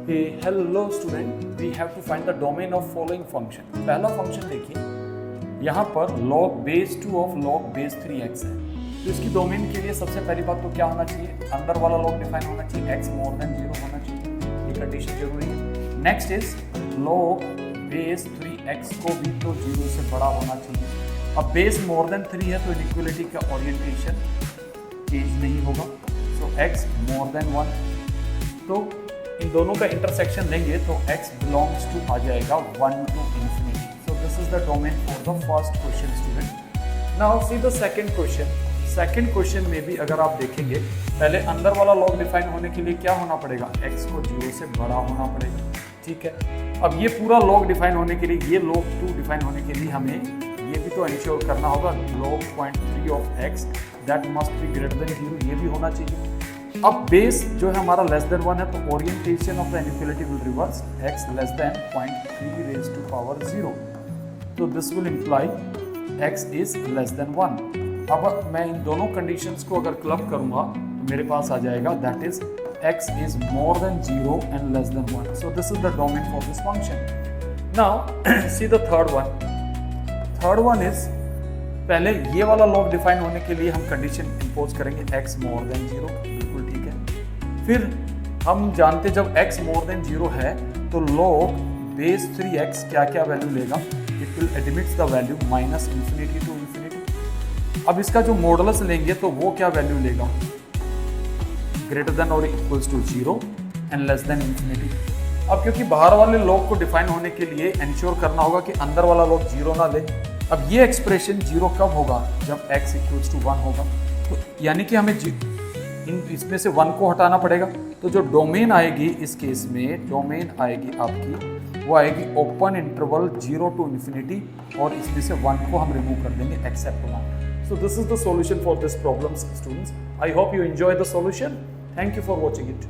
Hello student, we have to find the domain of following function. पहला function देखिए, यहाँ पर log base 2 ऑफ log base 3x है। तो इसकी डोमेन के लिए सबसे पहली बात तो क्या होना चाहिए, अंदर वाला log डिफाइन होना चाहिए, x मोर देन 0 होना चाहिए, ये कंडीशन जरूरी है। Next is log base 3x को भी तो 0 से बड़ा होना चाहिए। अब बेस मोर देन 3 है तो इनइक्वालिटी का ओरिएंटेशन चेंज नहीं होगा, सो x मोर देन 1। तो इन दोनों का इंटरसेक्शन लेंगे तो x बिलोंग्स टू आ जाएगा 1 to infinity। So this is the domain for the first question, student. Now see the second question. Second question में भी अगर आप देखेंगे, पहले अंदर वाला लॉग डिफाइन होने के लिए क्या होना पड़ेगा, x को 0 से बड़ा होना पड़ेगा, ठीक है। अब ये पूरा लॉग डिफाइन होने के लिए, ये log 2 डिफाइन होने के लिए हमें ये भी तो इंश्योर करना होगा log 0.3 of x that must be greater than 0, ये भी होना चाहिए। अब बेस जो है हमारा लेस देन 1 है तो orientation of the inequality will reverse, x less than 0.3 raise to power 0, तो this will imply x is less than 1। अब मैं इन दोनों कंडीशंस को अगर क्लब करूंगा तो मेरे पास आ जाएगा that is x is more than 0 and less than 1। So this is the domain for this function. Now see the third one. Third one is, पहले ये वाला लॉग डिफाइन होने के लिए हम कंडीशन इंपोज करेंगे x मोर देन 0, बिल्कुल ठीक है। फिर हम जानते जब x मोर देन 0 है तो log base 3x क्या क्या वैल्यू लेगा, it will admits the value minus infinity to infinity. अब इसका जो मॉडुलस लेंगे तो वो क्या वैल्यू लेगा, ग्रेटर देन और equals to 0 and less than infinity. अब क्योंकि बाहर वाले लॉग को डिफाइन होने के लिए इंश्योर करना होगा कि अंदर वाला लॉग 0 ना ले। अब ये एक्सप्रेशन 0 कब होगा, जब x इक्वल्स टू 1 होगा। तो यानी कि हमें इसमें से 1 को हटाना पड़ेगा। तो जो डोमेन आएगी इस केस में, डोमेन आएगी आपकी, वो आएगी ओपन इंटरवल 0 टू इन्फिनिटी, और इसमें से 1 को हम रिमूव कर देंगे except 1। So this is the solution for this problem students. I hope you enjoy the solution. Thank you for watching it.